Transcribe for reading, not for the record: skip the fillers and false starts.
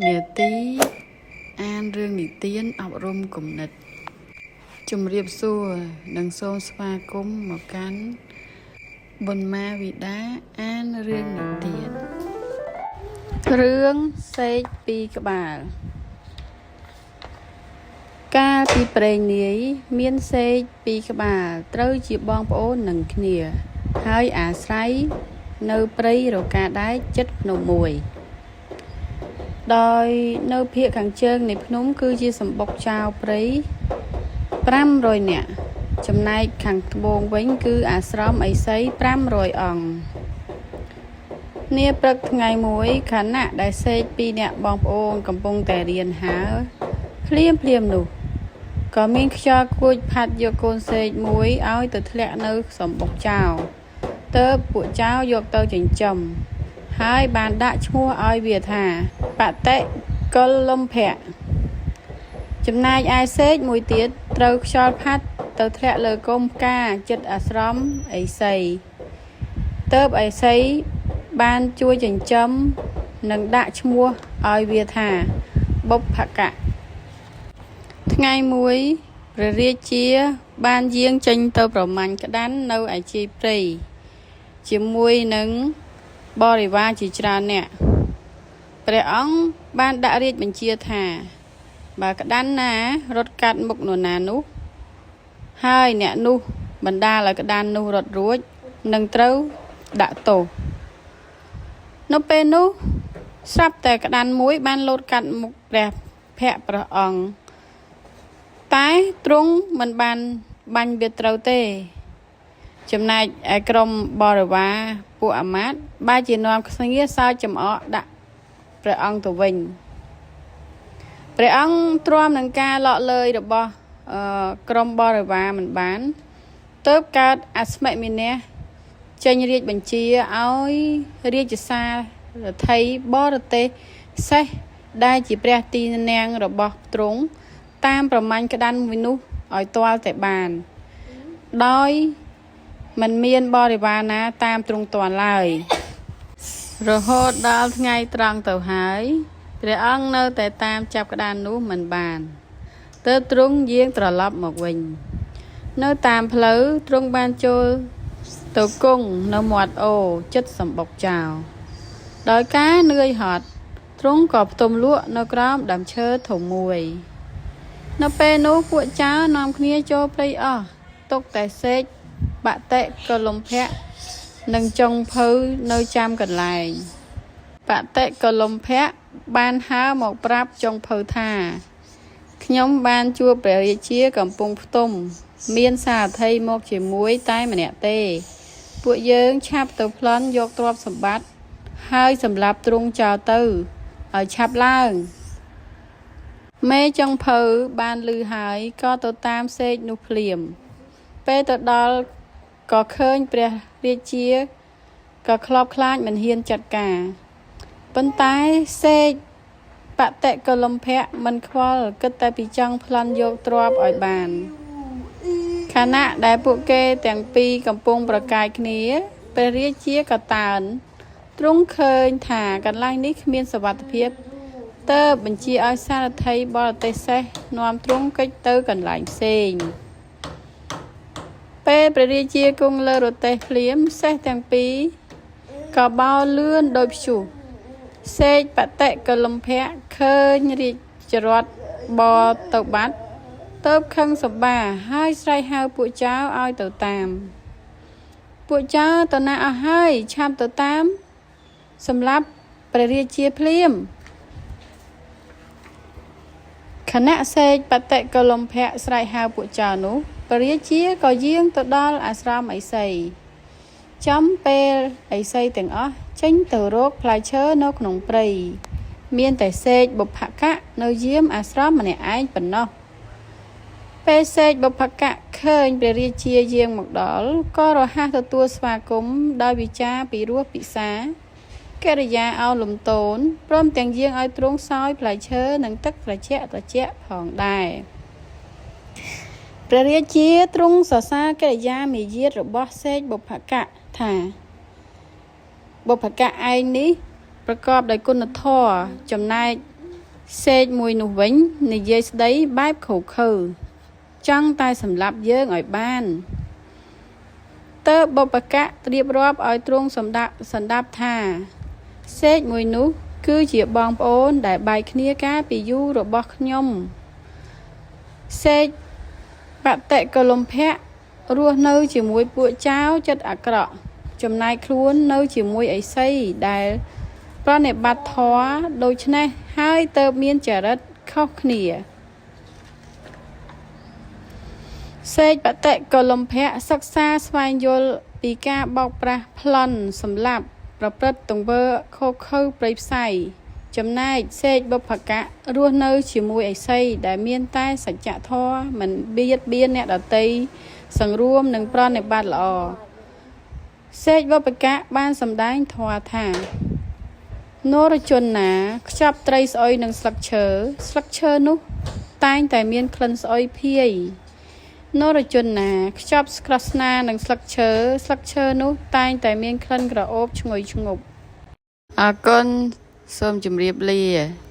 នាទីអានរឿងនិទានអប់រំគំនិតជំរាបសួរនិងសូមស្វាគមន៍មកកាន់ប៊ុនម៉ាវីដាអានរឿងនិទានរឿងសេកពីរក្បាលកាលពីព្រេងនាយមានសេកពីរក្បាលត្រូវជាបងប្អូននឹងគ្នាហើយអាស្រ័យនៅព្រៃរកាដែកជិតភ្នំមួយដោយនៅភាគខាងជើងនៃភ្នំគឺជាសម្បុកចៅព្រៃ500នាក់ចំណែកខាងត្បូងវិញគឺអាស្រមឥសី500អង្គនាព្រឹកថ្ងៃមួយខណៈដែលសេកពីរនាក់បងប្អូនកំពុងតែរៀនហើភ្លាមនោះក៏មានខ្យល់គួចផាត់យកកូនសេកមួយឲ្យទៅធ្លាក់នៅសម្បុកចៅទើបពួកចៅយកទៅចិញ្ចឹមហើយបានដាក់ឈ្មោះឲ្យវាថាបតិកុលំភៈចំណែកឯសេកមួយទៀតត្រូវខ្យល់ផាត់ទៅធ្លាក់លើកុំផ្កាចិត្តអាស្រមឥសីទើបឥសីបានជួយចិញ្ចឹមនិងដាក់ឈ្មោះឲ្យវាថាបុព្វកៈថ្ងៃមួយព្រះរាជាបានយាងចេញទៅប្រមាញ់ក្តាន់នៅឯជាយព្រៃជាមួយនឹងបរិវារជាច្រើនអ្នកព្រះអង្គបានដាក់រាជបញ្ជាថាបើក្តាន់ណារត់កាត់មុខនរណានោះហើយអ្នកនោះបណ្ដាលឲ្យក្តាន់នោះរត់រួចនឹងត្រូវដាក់ទោសនៅពេលនោះស្រាប់តែក្តាន់មួយបានលោតកាត់មុខព្រះភ័ក្ត្រព្រះអង្គតែទ្រង់មិនបានបាញ់វាត្រូវទេចំណែកឯក្រុមបរិវារពួកអាមាត្យបែរជានាំគ្នាសើចចំអកដាក់ព្រះអង្គទៅវិញព្រះអង្គទ្រាំនឹងការលក់លើយរបស់ក្រុមបរិវារមិនបានទើបកើតអស្មិមេនៈចេញរាជបញ្ជាឲ្យរាជសារថីបរទេសសេះដែលជាព្រះទីនាំងរបស់ទ្រង់តាមប្រមាញ់ក្តាន់មួយនោះឲ្យទាល់តែបានដោយមិនមានបរិវារណាតាមទ្រង់ទាន់ឡើយរហូតដល់ថ្ងៃត្រង់ទៅហើយព្រះអង្គនៅតែតាមចាប់ក្តាននោះមិនបានទើបទ្រង់យាងត្រឡប់មកវិញនៅតាមផ្លូវទ្រង់បានចូលទៅគង់នៅមាត់អូរចិត្តសម្បុកចៅដោយការនឿយហត់ទ្រង់ក៏ផ្ទំលក់នៅក្រោមដើមឈើធំមួយនៅពេលនោះពួកចៅនាំគ្នាចូលព្រៃអស់ទុកតែសេកបតិកុលំភៈនិងចុងភៅនៅចាំកន្លែងបតិកុលំភៈបានហើរមកប្រាប់ចុងភៅថាខ្ញុំបានជួបព្រះរាជាកំពុងផ្ទុំមានសារថីមកជាមួយតែម្នាក់ទេពួកយើងឆាប់ទៅប្លន់យកទ្រព្យសម្បត្តិហើយសម្លាប់ទ្រង់ចោលទៅឲ្យឆាប់ឡើងមេចុងភៅបានឮហើយក៏ទៅតាមសេកនោះភ្លាមពេលទៅដល់ក៏ឃើញព្រះរាជាក៏ខ្លោបខ្លាចមិនហ៊ានចាត់ការប៉ុន្តែសេកបតិកុលំភៈមិនខ្វល់គិតតែពីចង់ប្លន់យកទ្រព្យឲ្យបានខណៈដែលពួកគេទាំងពីរកំពុងប្រកែកគ្នាព្រះរាជាក៏តើនទ្រង់ឃើញថាកន្លែងនេះគ្មានសុវត្ថិភាពទើបបញ្ជាឲ្យសារថីបរទេសសេះនាំទ្រង់គេចទៅកន្លែងផ្សេងពេលព្រះរាជាគង់លើរទេះភ្លាមសេះទាំងពីរក៏បោលលឿនដោយព្យុះសេកបតិកុលំភៈឃើញរាជរដ្ឋបរទៅបាត់ទើបខឹងសម្បាហើយស្រែកហៅពួកចៅឲ្យទៅតាមពួកចៅទៅណាអស់ហើយឆាប់ទៅតាមសម្រាប់ព្រះរាជាភ្លាមខណៈសេកបតិកុលំភៈស្រែកហៅពួកចៅនោះព្រះរាជាក៏យាងទៅដល់អាស្រមឥសីចំពេលឥសីទាំងអស់ចេញទៅរកផ្លែឈើនៅក្នុងព្រៃមានតែសេកបុព្វកៈនៅយាមអាស្រមម្នាក់ឯងប៉ុណ្ណោះពេលសេកបុព្វកៈឃើញព្រះរាជាយាងមកដល់ក៏រហ័សទទួលស្វាគមន៍ដោយវិចារពិរោះពិសាកិរិយាអោលំទោនព្រមទាំងយាងឲ្យទ្រង់សោយផ្លែឈើនិងទឹកត្រជាក់ផងដែរព្រះរាជាទ្រង់សរសើរកិរិយាមាយាទរបស់សេកបុព្វកៈថាបុព្វកៈឯងនេះប្រកបដោយគុណធម៌ចំណែក សេកមួយនោះវិញនិយាយស្ដីបែបខូខើចង់តែសម្លាប់យើងឲ្យបានតើបុព្វកៈត្រៀបរាប់ឲ្យទ្រង់សន្តាប់ថាសេកមួយនោះគឺជាបងប្អូនដែលបែកគ្នាកាលពីយូររបស់ខ្ញុំសេកបតិកលំភៈរស់នៅជាមួយពួកចៅចិត្តអាក្រក់ចំណែកខ្លួននៅជាមួយឥសីដែលប្រណិប័តធម៌ដូច្នេះហើយទើបមានចរិតខុសគ្នាសេកបតិកលំភៈសិក្សាស្វែងយល់ពីការបោកប្រាស់ប្លន់សម្លាប់ប្រព្រឹត្តទង្វើខុសខើព្រៃផ្សៃចំណែកសេកបុព្វកៈរស់នៅជាមួយឥសីដែលមានតែសច្ចធម៌មិនបៀតបៀនអ្នកដទៃសង្រួមនិងប្រណិប័តល្អសេកបុព្វកៈបានសម្ដែងធម៌ថានរជនណាខ្ចប់ត្រីស្អុយនឹងស្លឹកឈើនោះតែងតែមានក្លិនស្អុយភាយនរជនណាខ្ចប់ស្ក្រោះស្នានឹងស្លឹកឈើនោះតែងតែមានក្លិនក្រអូបឈ្ងុយឈ្ងប់អរគុណសូមជម្រាបលា